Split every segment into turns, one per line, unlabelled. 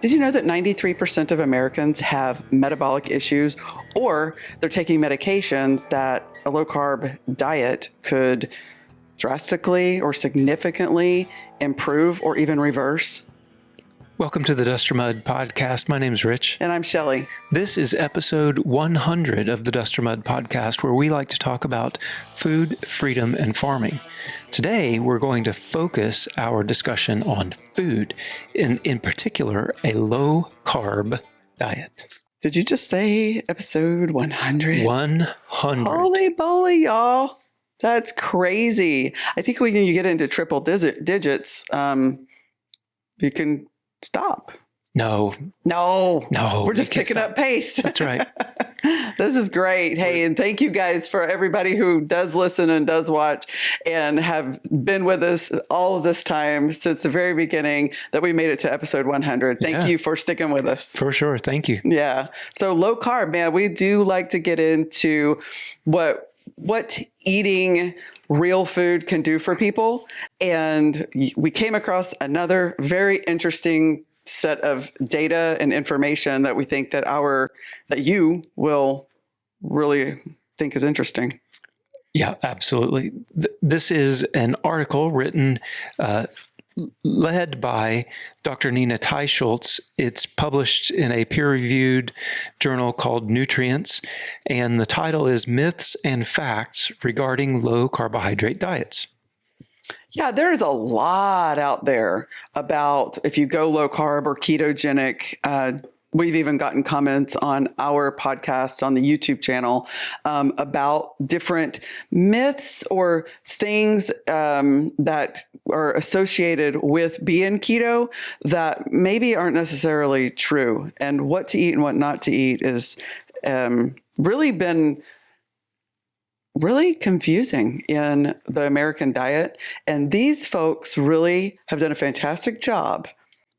Did you know that 93% of Americans have metabolic issues, or they're taking medications that a low carb diet could drastically or significantly improve or even reverse?
Welcome to the Dustermud podcast. My name's Rich.
And I'm Shelley.
This is episode 100 of the Dustermud podcast, where we like to talk about food, freedom, and farming. Today, we're going to focus our discussion on food, in particular, a low-carb diet.
Did you just say episode 100?
100.
Holy moly, y'all. That's crazy. I think when you get into triple digits, you can stop.
No.
We're just picking up pace.
That's right.
This is great. Hey, and thank you guys for everybody who does listen and does watch and have been with us all of this time since the very beginning that we made it to episode 100. Thank you for sticking with us.
For sure. Thank you.
Yeah. So low carb, man, we do like to get into what eating real food can do for people. And we came across another very interesting set of data and information that we think that you will really think is interesting.
Yeah, absolutely. This is an article written, led by Dr. Nina Teicholz. It's published in a peer-reviewed journal called Nutrients, and the title is Myths and Facts Regarding Low Carbohydrate Diets.
Yeah, there's a lot out there about if you go low carb or ketogenic. We've even gotten comments on our podcast on the YouTube channel about different myths or things that are associated with being keto that maybe aren't necessarily true. And what to eat and what not to eat is really been really confusing in the American diet. And these folks really have done a fantastic job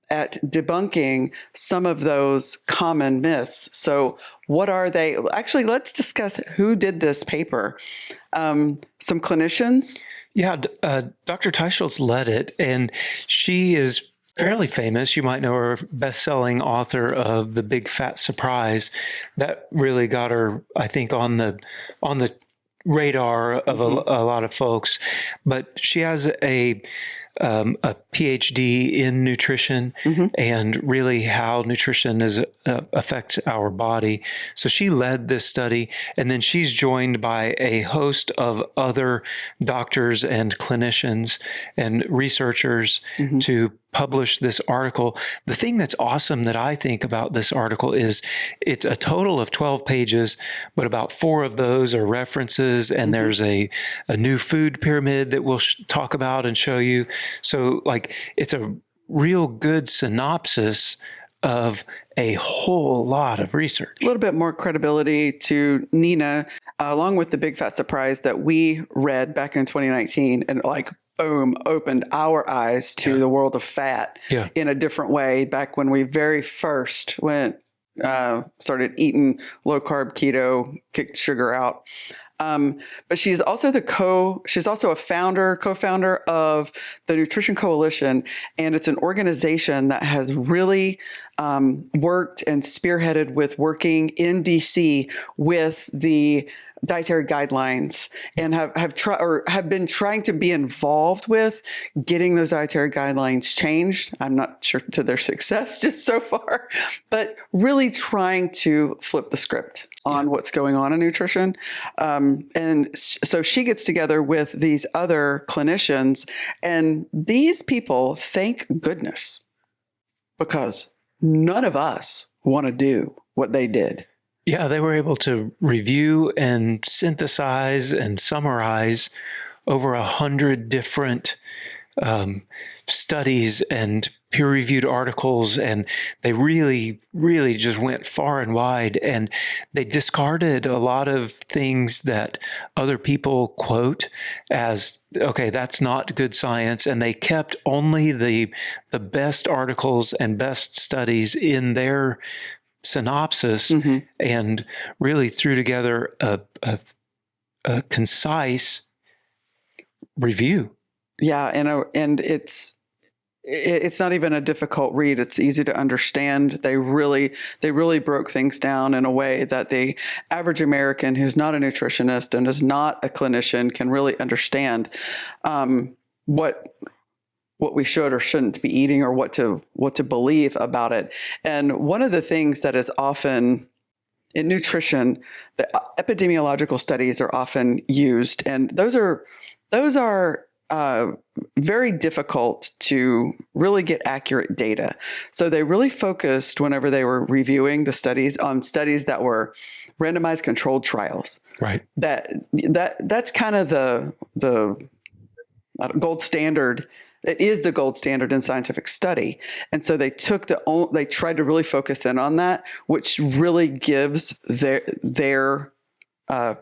at debunking some of those common myths. So what are they? Actually, let's discuss who did this paper. Some clinicians.
Yeah, Dr. Teicholz led it, and she is fairly famous. You might know her, best-selling author of The Big Fat Surprise. That really got her, I think, on the radar of a lot of folks. But she has a PhD in nutrition and really how nutrition affects our body. So she led this study, and then she's joined by a host of other doctors and clinicians and researchers to publish this article. The thing that's awesome that I think about this article is it's a total of 12 pages, but about 4 of those are references, and there's a new food pyramid that we'll talk about and show you. So it's a real good synopsis of a whole lot of research.
A little bit more credibility to Nina, along with The Big Fat Surprise that we read back in 2019 and boom, opened our eyes to the world of fat in a different way back when we very first started eating low carb keto, kicked sugar out. But she's also a co-founder of the Nutrition Coalition, and it's an organization that has really worked and spearheaded with working in DC with the dietary guidelines and have been trying to be involved with getting those dietary guidelines changed. I'm not sure to their success just so far, but really trying to flip the script on what's going on in nutrition. And so she gets together with these other clinicians, and these people, thank goodness, because none of us want to do what they did.
Yeah, they were able to review and synthesize and summarize over 100 different studies and peer-reviewed articles, and they really, really just went far and wide, and they discarded a lot of things that other people quote as, okay, that's not good science, and they kept only the best articles and best studies in their synopsis and really threw together a concise review.
Yeah, and it's it's not even a difficult read. It's easy to understand. They really broke things down in a way that the average American who's not a nutritionist and is not a clinician can really understand what we should or shouldn't be eating, or what to believe about it. And one of the things that is often in nutrition, the epidemiological studies are often used, and those are very difficult to really get accurate data. So they really focused, whenever they were reviewing the studies, on studies that were randomized controlled trials.
Right.
That's kind of the gold standard. It is the gold standard in scientific study. And so they tried to really focus in on that, which really gives their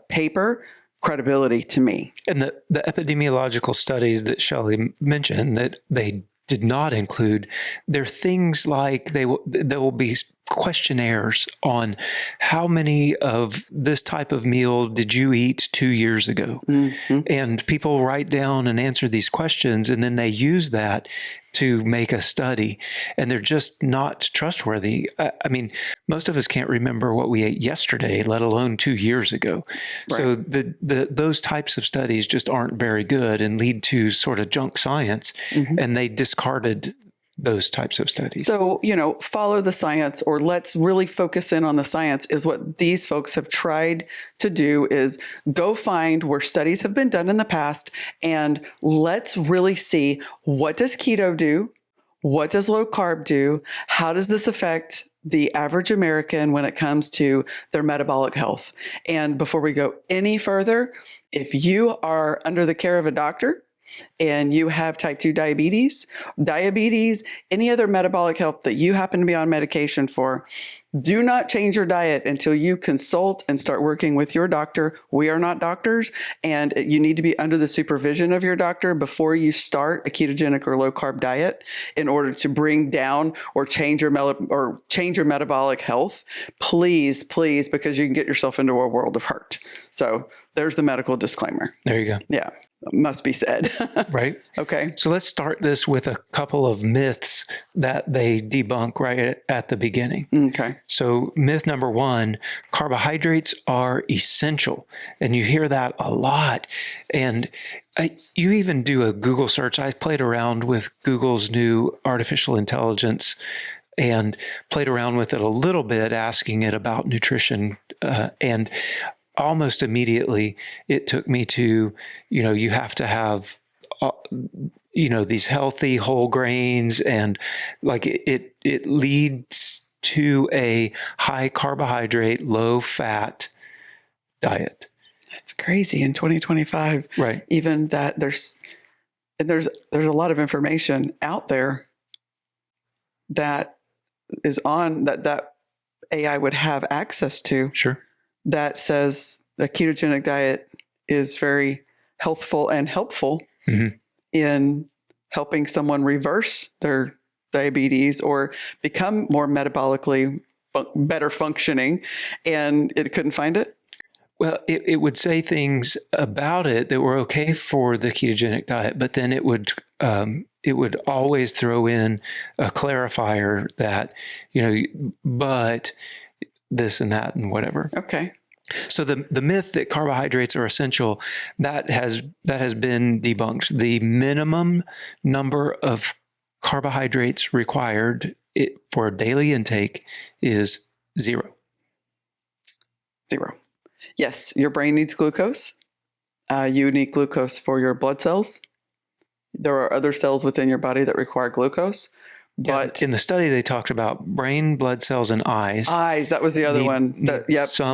paper credibility to me.
And the epidemiological studies that Shelley mentioned that they did not include, they're things like there will be questionnaires on how many of this type of meal did you eat 2 years ago? Mm-hmm. And people write down and answer these questions, and then they use that to make a study, and they're just not trustworthy. I mean, most of us can't remember what we ate yesterday, let alone 2 years ago. Right. So those types of studies just aren't very good and lead to sort of junk science, mm-hmm. and they discarded those types of studies.
So, follow the science, or let's really focus in on the science, is what these folks have tried to do, is go find where studies have been done in the past, and let's really see, what does keto do? What does low carb do? How does this affect the average American when it comes to their metabolic health? And before we go any further, if you are under the care of a doctor, and you have type 2 diabetes, any other metabolic health that you happen to be on medication for, do not change your diet until you consult and start working with your doctor. We are not doctors, and you need to be under the supervision of your doctor before you start a ketogenic or low carb diet in order to bring down or change your metabolic health. Please, because you can get yourself into a world of hurt. So there's the medical disclaimer.
There you go.
Yeah. Must be said.
Right.
Okay.
So let's start this with a couple of myths that they debunk right at the beginning.
Okay.
So myth number one, carbohydrates are essential. And you hear that a lot. And you even do a Google search. I played around with Google's new artificial intelligence and played around with it a little bit, asking it about nutrition. And almost immediately it took me to, you have to have, these healthy whole grains, and like it leads to a high carbohydrate, low fat diet.
That's crazy in 2025.
Right.
Even that there's a lot of information out there that is on that AI would have access to.
Sure.
That says a ketogenic diet is very healthful and helpful, mm-hmm. in helping someone reverse their diabetes or become more metabolically better functioning, and it couldn't find it?
Well, it would say things about it that were okay for the ketogenic diet, but then it would always throw in a clarifier that, but this and that and whatever.
Okay.
So the myth that carbohydrates are essential, that has been debunked. The minimum number of carbohydrates required for daily intake is 0.
0. Yes, your brain needs glucose. You need glucose for your blood cells. There are other cells within your body that require glucose. But
in the study, they talked about brain, blood cells, and eyes.
Eyes, that was the other one.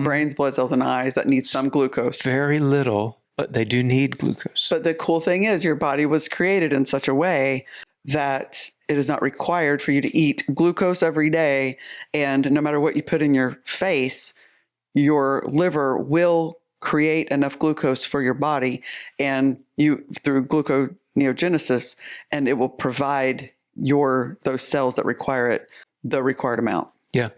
Brains, blood cells, and eyes that need some glucose.
Very little, but they do need glucose.
But the cool thing is your body was created in such a way that it is not required for you to eat glucose every day. And no matter what you put in your face, your liver will create enough glucose for your body, and you through gluconeogenesis, and it will provide those cells that require it, the required amount.
Yeah.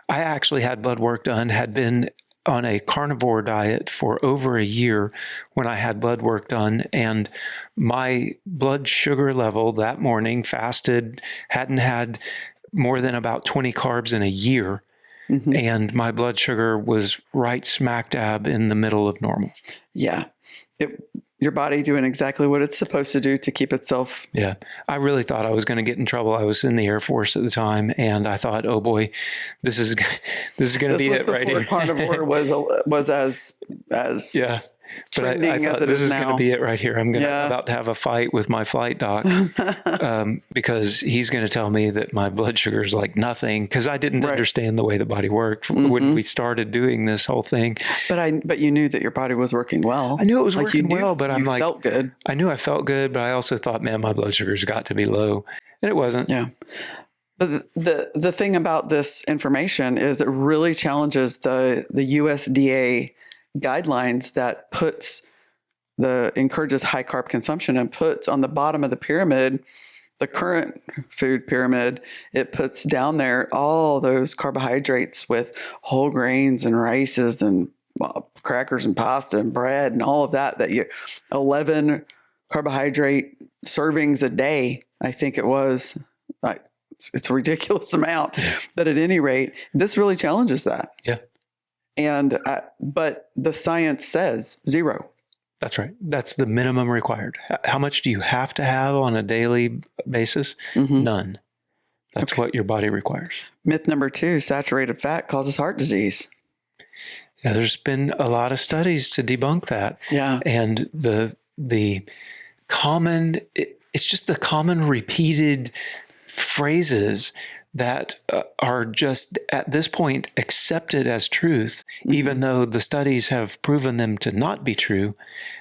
I actually had blood work done, had been on a carnivore diet for over a year when I had blood work done, and my blood sugar level that morning, fasted, hadn't had more than about 20 carbs in a year. Mm-hmm. And my blood sugar was right smack dab in the middle of normal.
Yeah. Your body doing exactly what it's supposed to do to keep itself.
Yeah. I really thought I was going to get in trouble. I was in the Air Force at the time, and I thought, oh boy, this is going to be it right here.
Carnivore was as
yeah. But I thought this is going to be it right here. I'm about to have a fight with my flight doc because he's going to tell me that my blood sugar is like nothing, because I didn't understand the way the body worked when we started doing this whole thing.
But you knew that your body was working well.
I knew it was working well, but I'm like,
felt good.
I knew I felt good, but I also thought, man, my blood sugar's got to be low, and it wasn't.
Yeah. But the thing about this information is it really challenges the USDA guidelines that encourages high carb consumption, and puts on the bottom of the pyramid, the current food pyramid, it puts down there all those carbohydrates with whole grains and rices and crackers and pasta and bread and all of that 11 carbohydrate servings a day, I think it was. It's a ridiculous amount, but at any rate, this really challenges that.
Yeah.
And, but the science says 0.
That's right. That's the minimum required. How much do you have to have on a daily basis? Mm-hmm. None. That's what your body requires.
Myth number 2, saturated fat causes heart disease.
Yeah, there's been a lot of studies to debunk that.
Yeah.
And the common, it's just the common repeated phrases that are just at this point accepted as truth, even though the studies have proven them to not be true.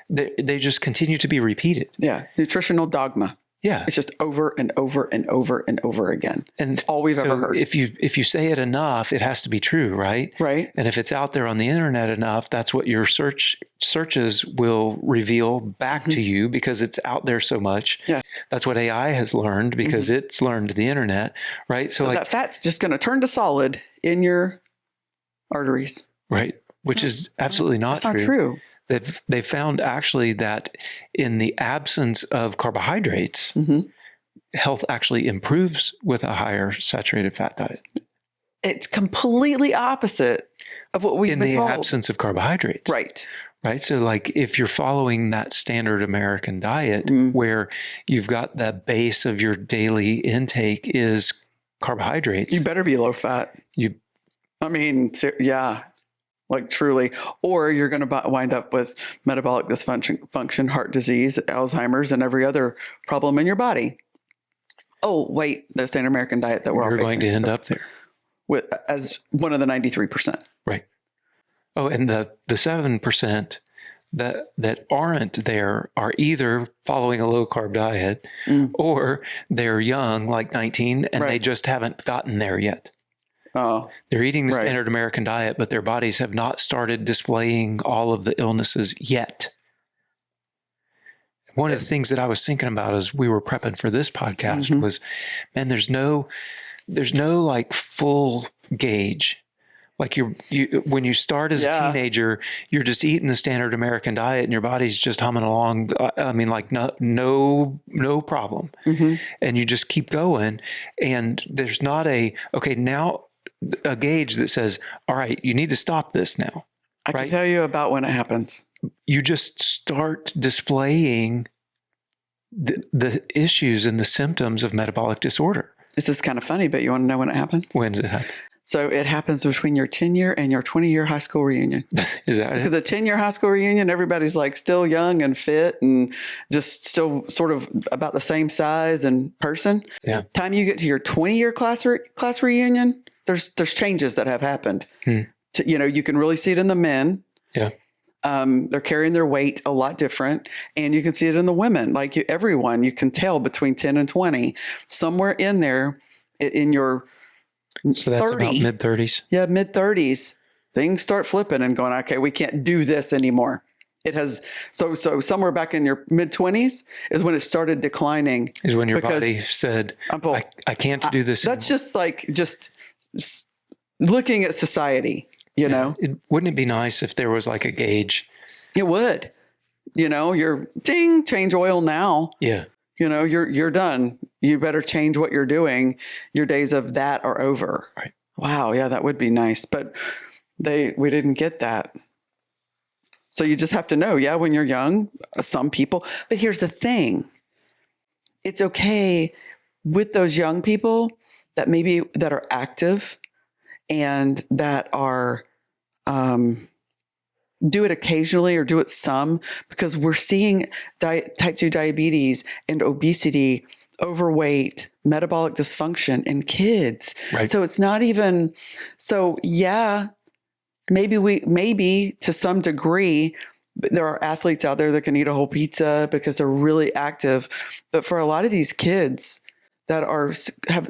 They just continue to be repeated.
Yeah. Nutritional dogma.
Yeah.
It's just over and over and over and over again. And it's all we've ever heard.
If you say it enough, it has to be true, right?
Right.
And if it's out there on the internet enough, that's what your searches will reveal back to you, because it's out there so much.
Yeah.
That's what AI has learned, because it's learned the internet, right? So
that fat's just going to turn to solid in your arteries.
Right. Which is absolutely not true.
That's not true.
They've found actually that in the absence of carbohydrates, health actually improves with a higher saturated fat diet.
It's completely opposite of what we've been told.
In the absence of carbohydrates.
Right.
Right. So like if you're following that standard American diet where you've got the base of your daily intake is carbohydrates.
You better be low fat. Like truly, or you're going to wind up with metabolic dysfunction, heart disease, Alzheimer's, and every other problem in your body. Oh, wait, the standard American diet that we're all facing.
You're going to end up there.
As one of the 93%.
Right. Oh, and the 7% that aren't there are either following a low carb diet or they're young, like 19, and they just haven't gotten there yet.
Oh,
they're eating the standard American diet, but their bodies have not started displaying all of the illnesses yet. One of the things that I was thinking about as we were prepping for this podcast was, man, there's no like full gauge. Like when you start as a teenager, you're just eating the standard American diet and your body's just humming along. I mean, like no problem. And you just keep going. And there's not a gauge that says, all right, you need to stop this now.
I can tell you about when it happens.
You just start displaying the issues and the symptoms of metabolic disorder.
This is kind of funny, but you want to know when it happens?
When does it happen?
So it happens between your 10-year and your 20-year high school reunion.
Is that it?
Because a 10-year high school reunion, everybody's like still young and fit and just still sort of about the same size and person.
Yeah.
Time you get to your 20-year class reunion, there's changes that have happened. You can really see it in the men.
Yeah.
They're carrying their weight a lot different, and you can see it in the women. Like everyone, you can tell between 10 and 20, somewhere in there in your
So that's
30,
about mid-30s?
Yeah, mid-30s. Things start flipping and going, okay, we can't do this anymore. It has, so somewhere back in your mid-20s is when it started declining.
Is when your body said, I can't do this
That's
anymore.
just looking at society. know?
Wouldn't it be nice if there was like a gauge?
It would. You're change oil now.
Yeah.
You're done. You better change what you're doing. Your days of that are over.
Right.
Wow. Yeah, that would be nice. But we didn't get that. So you just have to know, when you're young, some people, but here's the thing. It's okay with those young people that are active and that are, do it occasionally or do it some, because we're seeing type 2 diabetes and obesity, overweight, metabolic dysfunction in kids.
Right.
So it's not even, maybe to some degree, there are athletes out there that can eat a whole pizza because they're really active. But for a lot of these kids that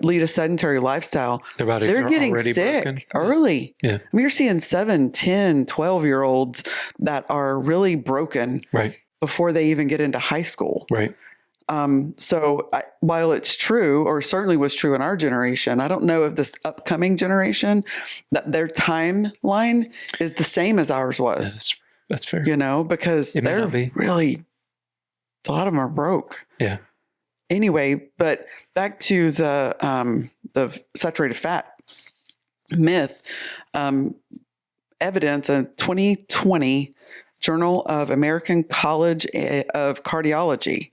lead a sedentary lifestyle, they're getting sick broken. Early.
Yeah.
I mean, you're seeing 7, 10, 12-year-olds that are really broken before they even get into high school.
Right.
While it's true, or certainly was true in our generation, I don't know if this upcoming generation, that their timeline is the same as ours was.
Yeah, that's fair.
Because they're really, a lot of them are broke.
Yeah.
Anyway, but back to the saturated fat myth, evidence in 2020 Journal of American College of Cardiology,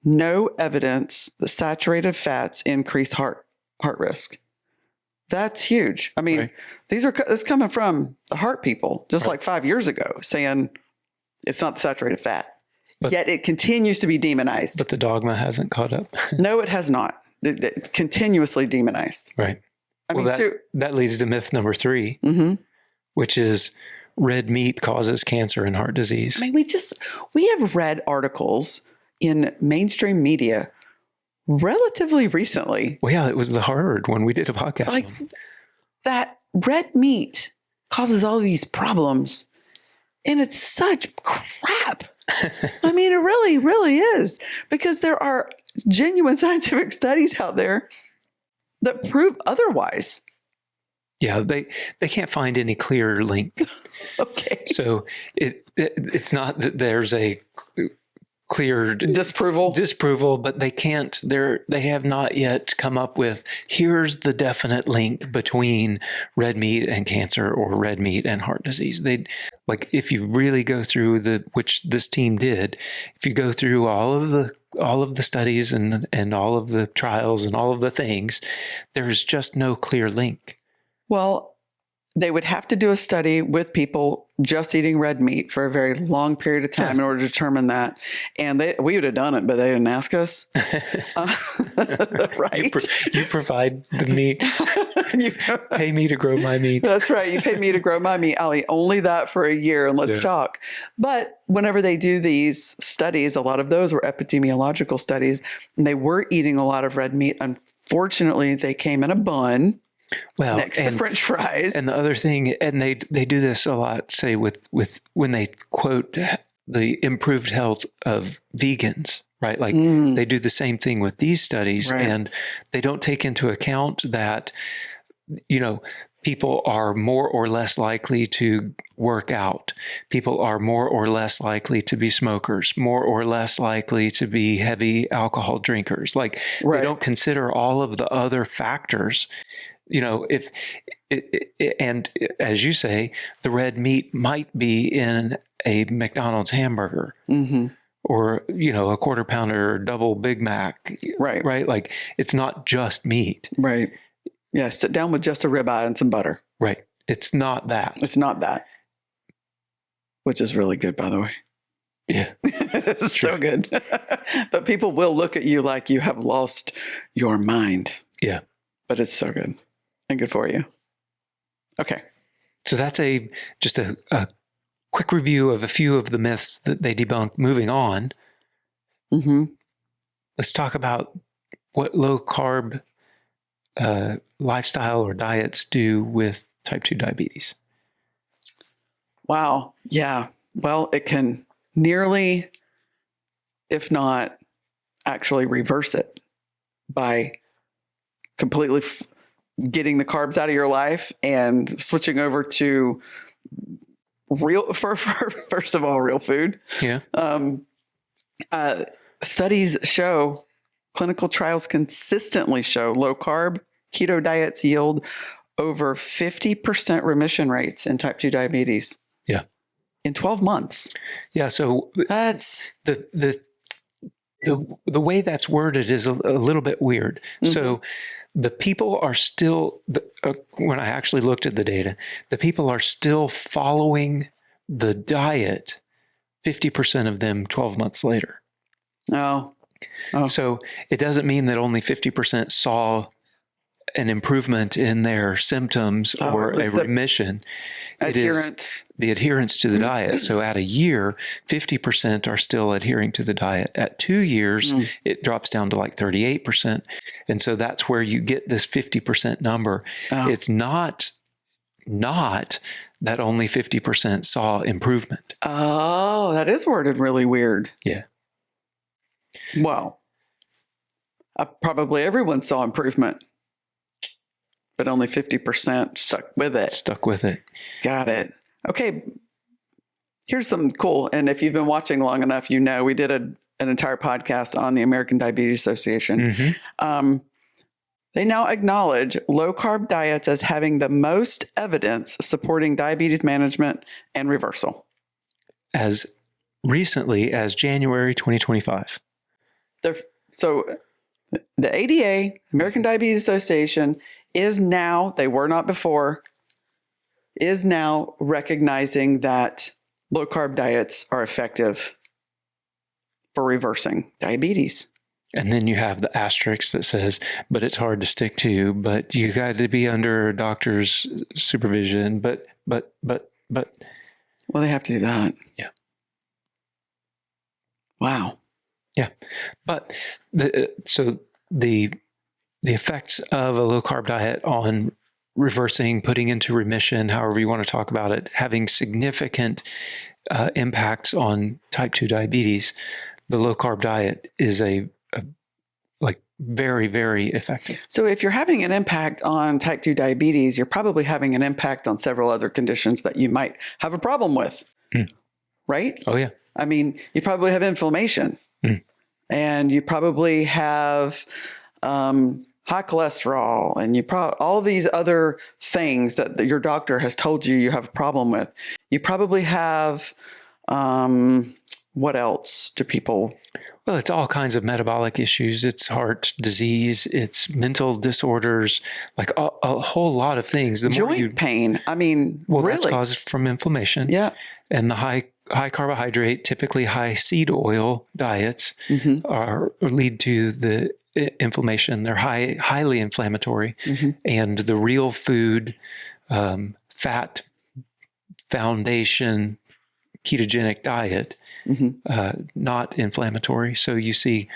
no evidence that saturated fats increase heart risk. That's huge. I mean, this is coming from the heart people, just like 5 years ago, saying it's not the saturated fat. But, yet it continues to be demonized.
But the dogma hasn't caught up.
No, it has not. It's continuously demonized.
Right.
That
leads to myth number 3, which is red meat causes cancer and heart disease.
I mean, we have read articles in mainstream media relatively recently.
Well, yeah, it was the Harvard one. We did a podcast
like
on.
That red meat causes all these problems. And it's such crap. I mean, it really, really is. Because there are genuine scientific studies out there that prove otherwise.
Yeah, they can't find any clear link.
Okay.
So it's not that there's a clear disproval, but they have not yet come up with, here's the definite link between red meat and cancer or red meat and heart disease. If you really go through which this team did, if you go through all of the studies and all of the trials and all of the things, there's just no clear link.
Well, they would have to do a study with people just eating red meat for a very long period of time in order to determine that. And we would have done it, but they didn't ask us. Right?
You provide the meat. You pay me to grow my meat.
That's right. You pay me to grow my meat. I'll eat only that for a year and let's talk. But whenever they do these studies, a lot of those were epidemiological studies, and they were eating a lot of red meat. Unfortunately, they came in a bun. Next to French fries.
And the other thing, and they do this a lot, say with when they quote the improved health of vegans, right? Like they do the same thing with these studies, and they don't take into account that, people are more or less likely to work out. People are more or less likely to be smokers, more or less likely to be heavy alcohol drinkers. They don't consider all of the other factors. And as you say, the red meat might be in a McDonald's hamburger or, a quarter pounder or double Big Mac. Right. It's not just meat.
Right. Yeah. Sit down with just a ribeye and some butter.
Right. It's not that.
It's not that. Which is really good, by the way.
Yeah.
It's so good. But people will look at you like you have lost your mind.
Yeah.
But it's so good. And good for you. Okay.
So that's just a quick review of a few of the myths that they debunk. Moving on. Let's talk about what low carb lifestyle or diets do with type 2 diabetes.
Wow. Yeah. Well, it can nearly, if not actually reverse it by completely getting the carbs out of your life and switching over to first of all, real food.
Yeah.
Studies show, clinical trials consistently show low carb keto diets yield over 50% remission rates in type 2 diabetes.
Yeah.
In 12 months.
Yeah. So
that's
the way that's worded is a little bit weird. Mm-hmm. So the people are still, when I actually looked at the data, the people are still following the diet, 50% of them 12 months later.
Oh.
So it doesn't mean that only 50% saw an improvement in their symptoms or a remission.
Adherence.
It is the adherence to the diet. So at a year, 50% are still adhering to the diet. At 2 years, it drops down to like 38%. And so that's where you get this 50% number. Oh. It's not that only 50% saw improvement.
Oh, that is worded really weird.
Yeah.
Well, probably everyone saw improvement, but only 50% stuck with it. Got it. Okay. Here's something cool. And if you've been watching long enough, you know, we did an entire podcast on the American Diabetes Association. Mm-hmm. They now acknowledge low carb diets as having the most evidence supporting diabetes management and reversal.
As recently as January 2025.
So the ADA, American Diabetes Association, is now, they were not before, is now recognizing that low carb diets are effective for reversing diabetes.
And then you have the asterisk that says, but it's hard to stick to, but you got to be under a doctor's supervision, but.
Well, they have to do that.
Yeah.
Wow.
Yeah. But the effects of a low carb diet on reversing, putting into remission, however you want to talk about it, having significant impacts on type 2 diabetes, the low carb diet is very, very effective.
So if you're having an impact on type 2 diabetes, you're probably having an impact on several other conditions that you might have a problem with, right?
Oh, yeah.
I mean, you probably have inflammation and you probably have high cholesterol and all these other things that your doctor has told you have a problem with. You probably have, what else do people?
Well, it's all kinds of metabolic issues. It's heart disease. It's mental disorders, like a whole lot of things. The
joint pain. I mean, really?
That's caused from inflammation.
Yeah.
And the high carbohydrate, typically high seed oil diets lead to the inflammation. They're highly inflammatory. Mm-hmm. And the real food, fat foundation, ketogenic diet, not inflammatory. So you see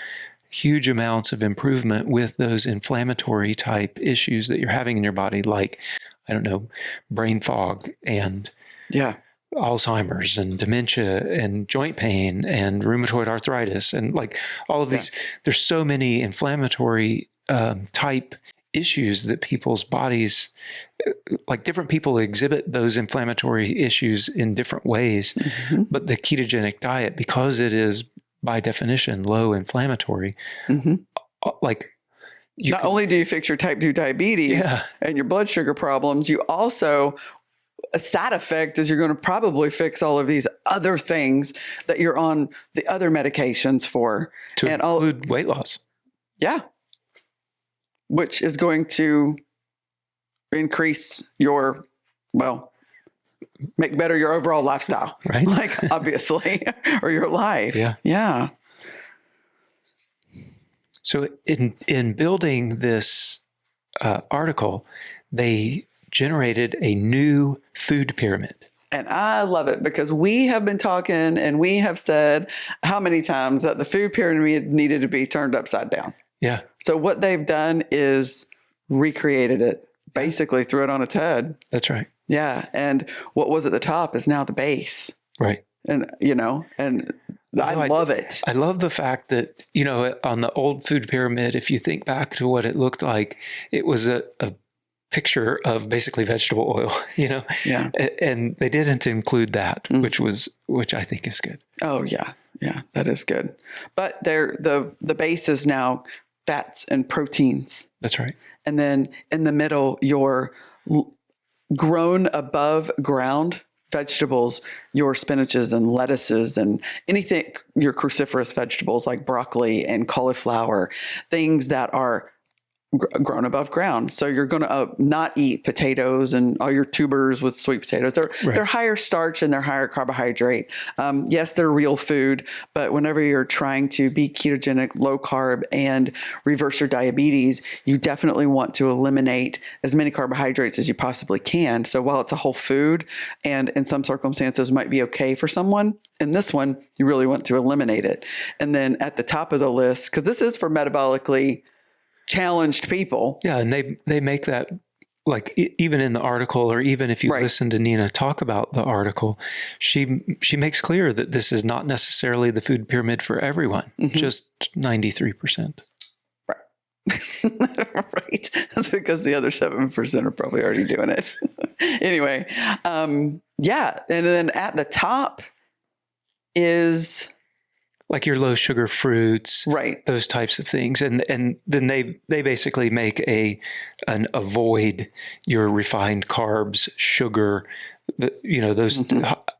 huge amounts of improvement with those inflammatory type issues that you're having in your body, like, I don't know, brain fog and Alzheimer's and dementia and joint pain and rheumatoid arthritis and like all of these. There's so many inflammatory type issues that people's bodies, like different people exhibit those inflammatory issues in different ways, but the ketogenic diet, because it is by definition low inflammatory, like
not only do you fix your type 2 diabetes and your blood sugar problems, you also, a side effect is you're going to probably fix all of these other things that you're on the other medications for.
To include weight loss.
Yeah. Which is going to increase your, make better your overall lifestyle,
right?
Like, obviously, or your life.
Yeah.
Yeah.
So in building this article, they generated a new food pyramid.
And I love it because we have been talking and we have said how many times that the food pyramid needed to be turned upside down.
Yeah.
So what they've done is recreated it, basically threw it on its head.
That's right.
Yeah. And what was at the top is now the base.
Right.
And, I love it.
I love the fact that, on the old food pyramid, if you think back to what it looked like, it was a picture of basically vegetable oil,
Yeah.
and they didn't include that, which I think is good.
Oh yeah. Yeah, that is good. But the base is now fats and proteins.
That's right.
And then in the middle, your grown above ground vegetables, your spinaches and lettuces and anything, your cruciferous vegetables like broccoli and cauliflower, things that are grown above ground. So you're going to not eat potatoes and all your tubers with sweet potatoes. They're higher starch and they're higher carbohydrate. Yes, they're real food, but whenever you're trying to be ketogenic, low carb, and reverse your diabetes, you definitely want to eliminate as many carbohydrates as you possibly can. So while it's a whole food and in some circumstances might be okay for someone, in this one, you really want to eliminate it. And then at the top of the list, because this is for metabolically challenged people.
Yeah, and they make that, like, even in the article, or even if you listen to Nina talk about the article, she makes clear that this is not necessarily the food pyramid for everyone, just 93%.
Right. That's because the other 7% are probably already doing it. Anyway, yeah. And then at the top is
like your low sugar fruits,
right?
Those types of things, and then they basically make an avoid your refined carbs, sugar, those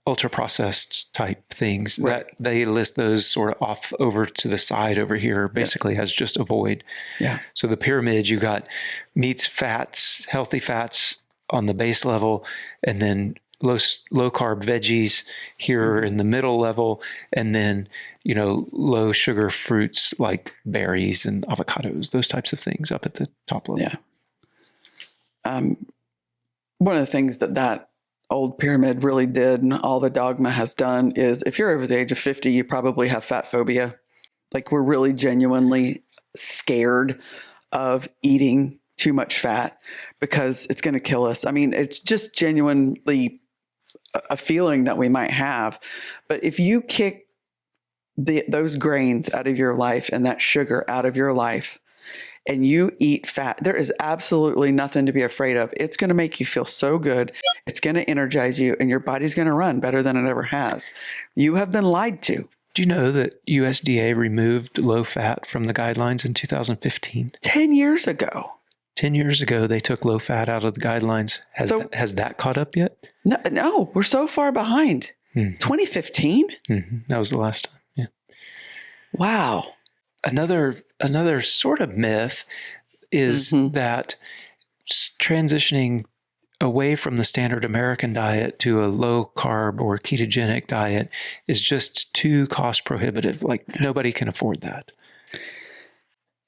ultra processed type things that they list those sort of off over to the side over here. Basically, has just avoid.
Yeah.
So the pyramid, you got meats, fats, healthy fats on the base level, and then low carb veggies here in the middle level, and then low sugar fruits like berries and avocados, those types of things up at the top level.
Yeah. One of the things that old pyramid really did, and all the dogma has done, is if you're over the age of 50, you probably have fat phobia. Like, we're really genuinely scared of eating too much fat because it's going to kill us. I mean, it's just genuinely a feeling that we might have. But if you kick those grains out of your life and that sugar out of your life, and you eat fat, there is absolutely nothing to be afraid of. It's going to make you feel so good. It's going to energize you, and your body's going to run better than it ever has. You have been lied to.
Do you know that USDA removed low fat from the guidelines in 2015?
10 years ago.
10 years ago, they took low fat out of the guidelines. Has that caught up yet?
No, we're so far behind. 2015?
That was the last time. Yeah.
Wow.
Another sort of myth is that transitioning away from the standard American diet to a low carb or ketogenic diet is just too cost prohibitive. Like, nobody can afford that.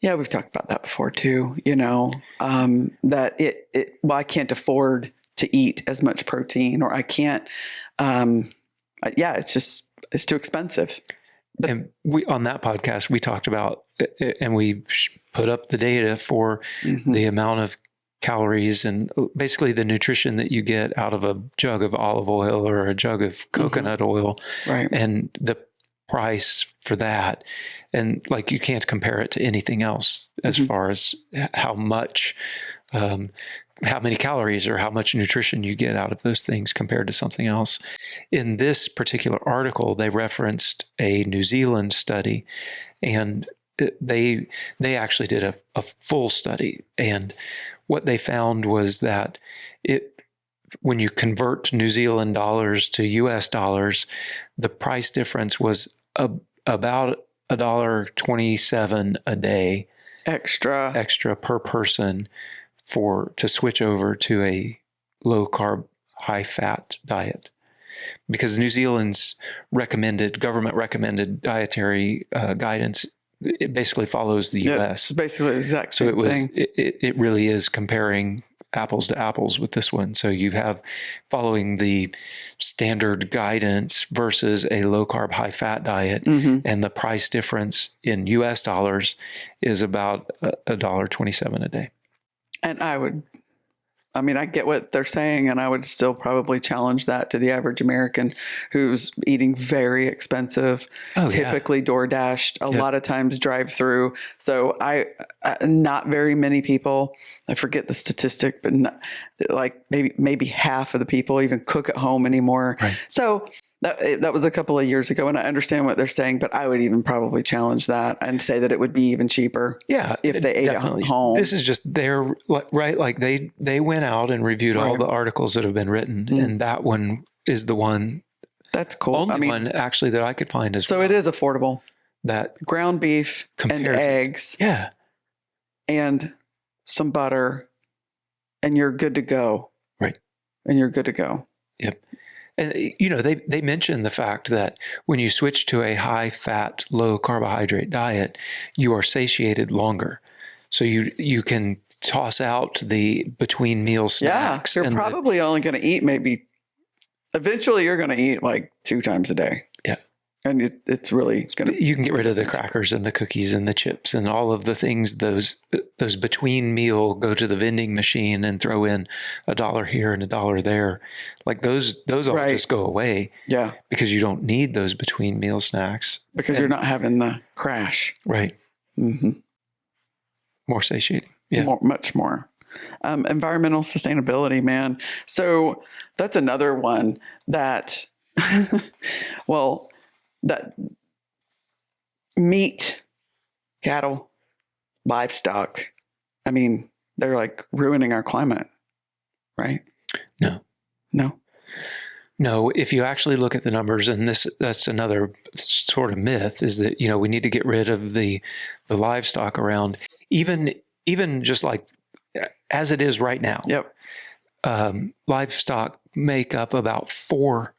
Yeah, we've talked about that before too, that I can't afford to eat as much protein, or I can't, it's too expensive. But,
and on that podcast, we talked about, and we put up the data for the amount of calories and basically the nutrition that you get out of a jug of olive oil or a jug of coconut oil,
right? And
the price for that. And like, you can't compare it to anything else as far as how much, how many calories or how much nutrition you get out of those things compared to something else. In this particular article, they referenced a New Zealand study, and they actually did a full study. And what they found was that when you convert New Zealand dollars to US dollars, the price difference was about $1.27 a day extra per person to switch over to a low carb, high fat diet, because New Zealand's government recommended dietary guidance, it basically follows the US.
It's basically the exact same thing.
It really is comparing apples to apples with this one. So you have following the standard guidance versus a low carb, high fat diet, and the price difference in US dollars is about $1.27 a day.
And I would I mean, I get what they're saying, and I would still probably challenge that to the average American who's eating very expensive, typically DoorDashed, a lot of times drive-through. So not very many people, I forget the statistic, but not, like maybe half of the people even cook at home anymore.
Right.
So that was a couple of years ago, and I understand what they're saying, but I would even probably challenge that and say that it would be even cheaper.
Yeah,
if they ate at home.
This is just their right. Like they went out and reviewed all the articles that have been written, and that one is the one.
That's cool.
Only one actually that I could find as
so it is affordable.
That
ground beef and eggs, and some butter, and you're good to go.
Right,
and you're good to go.
Yep. And, you know, they mentioned the fact that when you switch to a high-fat, low-carbohydrate diet, you are satiated longer. So you can toss out the between-meal snacks.
Yeah, you're probably only going to eat eventually you're going to eat like 2 times a day.
Yeah.
And it's really going to...
You can get rid of the crackers and the cookies and the chips and all of the things, those between meal, go to the vending machine and throw in $1 here and $1 there. Like those all just go away.
Yeah.
Because you don't need those between meal snacks.
Because you're not having the crash.
Right.
Mm-hmm.
More satiating. Yeah.
Much more. Environmental sustainability, man. So that's another one that, that meat, cattle, livestock, I mean, they're like ruining our climate, right? No.
If you actually look at the numbers, and that's another sort of myth, is that, you know, we need to get rid of the livestock around, even just like as it is right now.
Yep.
Livestock make up about 4%,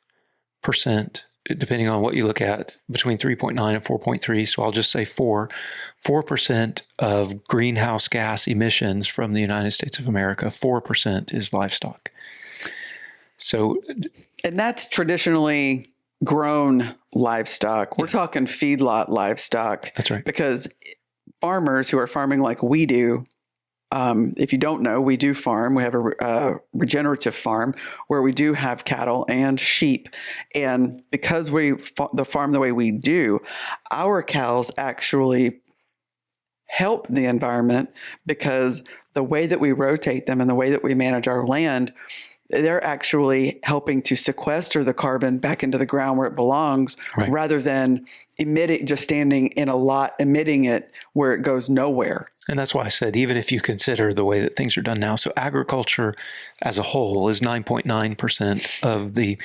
depending on what you look at, between 3.9 and 4.3. So I'll just say 4% of greenhouse gas emissions from the United States of America, 4% is livestock. So,
and that's traditionally grown livestock. We're talking feedlot livestock.
That's right.
Because farmers who are farming like we do, if you don't know, we do farm. We have a regenerative farm where we do have cattle and sheep. And because the farm the way we do, our cows actually help the environment, because the way that we rotate them and the way that we manage our land, they're actually helping to sequester the carbon back into the ground where it belongs, rather than just standing in a lot, emitting it where it goes nowhere.
And that's why I said, even if you consider the way that things are done now, so agriculture as a whole is 9.9% of the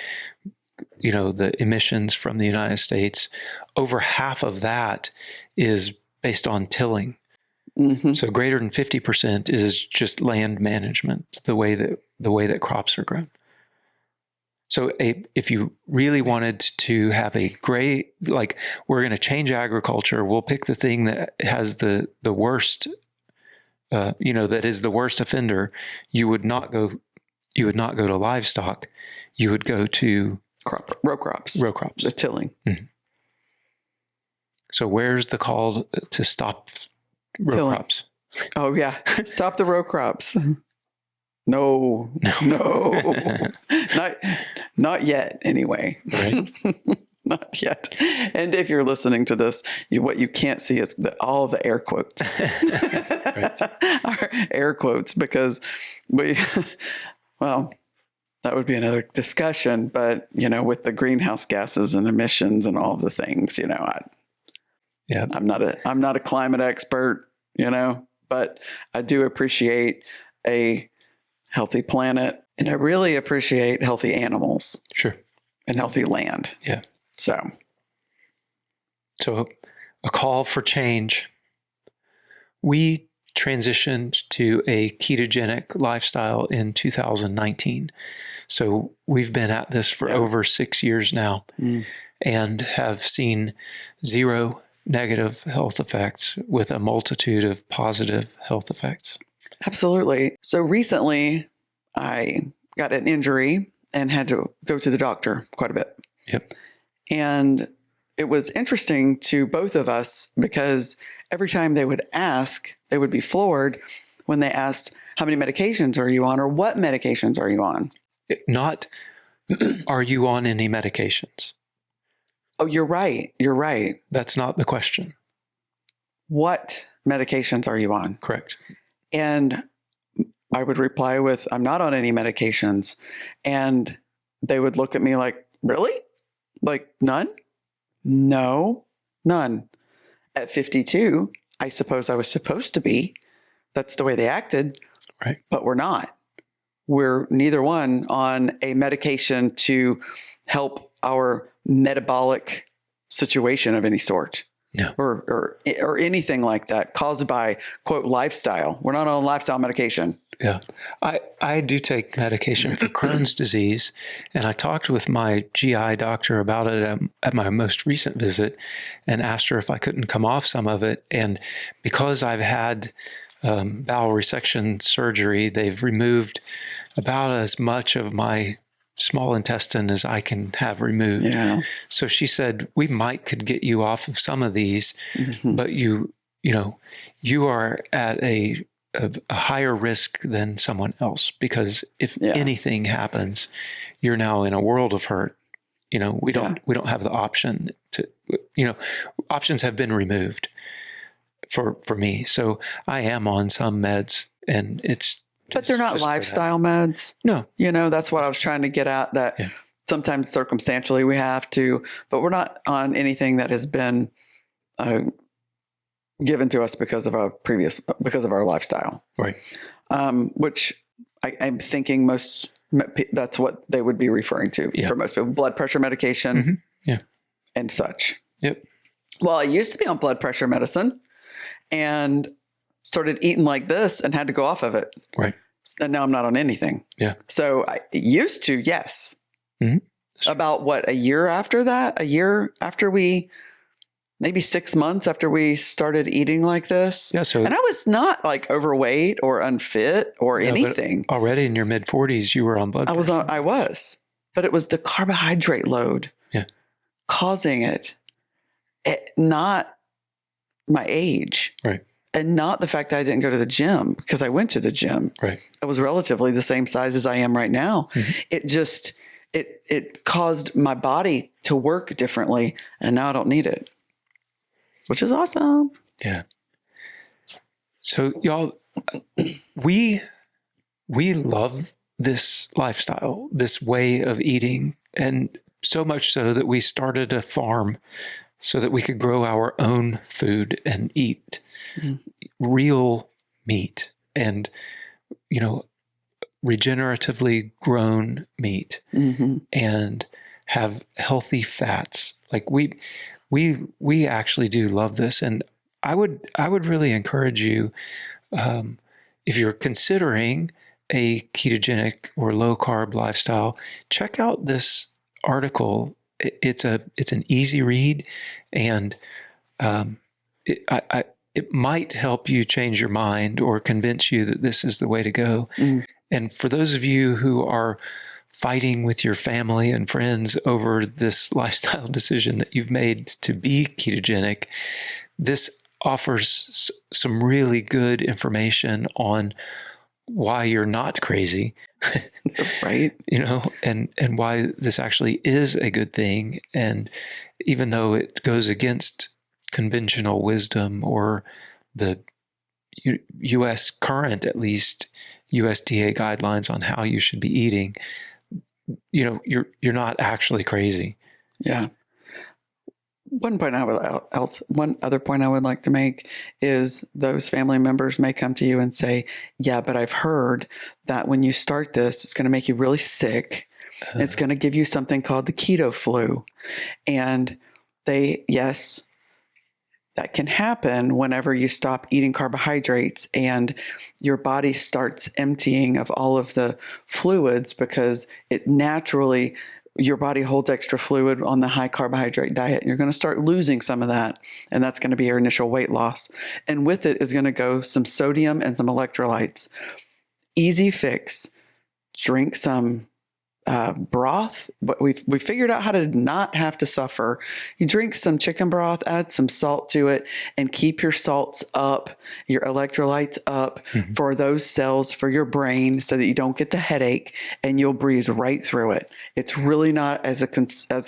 emissions from the United States. Over half of that is based on tilling. Mm-hmm. So greater than 50% is just land management, the way that crops are grown. So if you really wanted to have a great, like, we're going to change agriculture, we'll pick the thing that has the worst, that is the worst offender. You would not go to livestock. You would go to
row crops, the tilling.
Mm-hmm. So where's the call to stop row crops?
Oh yeah. Stop the row crops. No, not yet anyway.
Right.
Not yet. And if you're listening to this, what you can't see is all of the air quotes. Our air quotes, because that would be another discussion, but with the greenhouse gases and emissions and all of the things, I'm not a climate expert, but I do appreciate a healthy planet, and I really appreciate healthy animals.
Sure.
And healthy land.
Yeah.
So
a call for change. We transitioned to a ketogenic lifestyle in 2019. So we've been at this for over 6 years now, and have seen 0 negative health effects with a multitude of positive health effects.
Absolutely. So recently I got an injury and had to go to the doctor quite a bit.
Yep.
And it was interesting to both of us, because every time they would ask, they would be floored when they asked, how many medications are you on, or what medications are you on?
Not, are you on any medications?
Oh, you're right. You're right.
That's not the question.
What medications are you on?
Correct.
And I would reply with, I'm not on any medications. And they would look at me like, really? Like none? No, none. At 52, I suppose I was supposed to be. That's the way they acted.
Right.
But we're not. We're neither one on a medication to help our metabolic situation of any sort.
No.
Or anything like that caused by, quote, lifestyle. We're not on lifestyle medication.
Yeah. I do take medication for Crohn's disease, and I talked with my GI doctor about it at my most recent visit and asked her if I couldn't come off some of it. And because I've had bowel resection surgery, they've removed about as much of my small intestine as I can have removed.
Yeah.
So she said, we could get you off of some of these, but you are at a higher risk than someone else, because if anything happens, you're now in a world of hurt. We don't have the option to, options have been removed for me. So I am on some meds, and
but they're not lifestyle meds.
No.
That's what I was trying to get at, that sometimes circumstantially we have to, but we're not on anything that has been given to us because of our lifestyle.
Right.
Which I'm thinking that's what they would be referring to for most people. Blood pressure medication and such.
Yep.
Well, I used to be on blood pressure medicine and started eating like this and had to go off of it.
Right.
And now I'm not on anything.
Yeah.
So I used to, yes.
Mm-hmm.
About a year after that? A year after maybe 6 months after we started eating like this.
Yeah. So,
and I was not like overweight or unfit or anything.
Already in your mid 40s, you were on blood pressure.
I was, but it was the carbohydrate load causing it, not my age.
Right.
And not the fact that I didn't go to the gym, because I went to the gym.
Right.
I was relatively the same size as I am right now. Mm-hmm. It just, it caused my body to work differently, and now I don't need it, which is awesome.
Yeah. So y'all, we love this lifestyle, this way of eating, and so much so that we started a farm so that we could grow our own food and eat real meat and, regeneratively grown meat and have healthy fats. Like we actually do love this. And I would really encourage you, if you're considering a ketogenic or low carb lifestyle, check out this article. It's an easy read, and it might help you change your mind or convince you that this is the way to go. And for those of you who are fighting with your family and friends over this lifestyle decision that you've made to be ketogenic, this offers some really good information on why you're not crazy,
right?
And why this actually is a good thing. And even though it goes against conventional wisdom or the U.S. current, at least USDA guidelines on how you should be eating, you're not actually crazy.
Yeah. One other point I would like to make is those family members may come to you and say, yeah, but I've heard that when you start this, it's going to make you really sick. It's going to give you something called the keto flu. And yes, that can happen whenever you stop eating carbohydrates and your body starts emptying of all of the fluids, because it naturally, your body holds extra fluid on the high carbohydrate diet, and you're going to start losing some of that. And that's going to be your initial weight loss. And with it is going to go some sodium and some electrolytes. Easy fix. Drink some broth, but we figured out how to not have to suffer. You drink some chicken broth, add some salt to it, and keep your salts up, your electrolytes up for those cells, for your brain, so that you don't get the headache, and you'll breeze right through it. It's really not as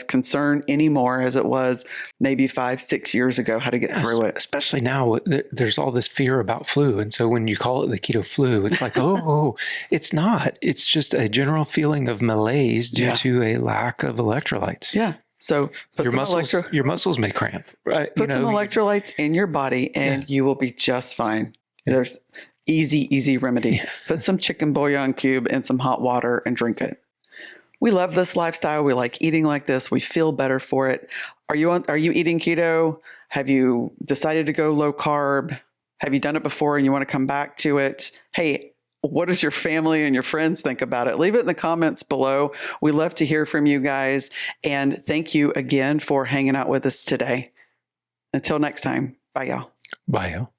concern anymore as it was maybe 5-6 years ago how to get through it.
Especially now, there's all this fear about flu, and so when you call it the keto flu, it's like, oh, it's not. It's just a general feeling of malaise due to a lack of electrolytes.
Yeah. So
your muscles may cramp, right?
Put some electrolytes in your body and you will be just fine. There's easy remedy. Put some chicken bouillon cube in some hot water and drink it. We love this lifestyle. We like eating like this. We feel better for it. Are you eating keto? Have you decided to go low carb? Have you done it before and you want to come back to it? Hey, what does your family and your friends think about it? Leave it in the comments below. We love to hear from you guys. And thank you again for hanging out with us today. Until next time. Bye, y'all.
Bye, y'all.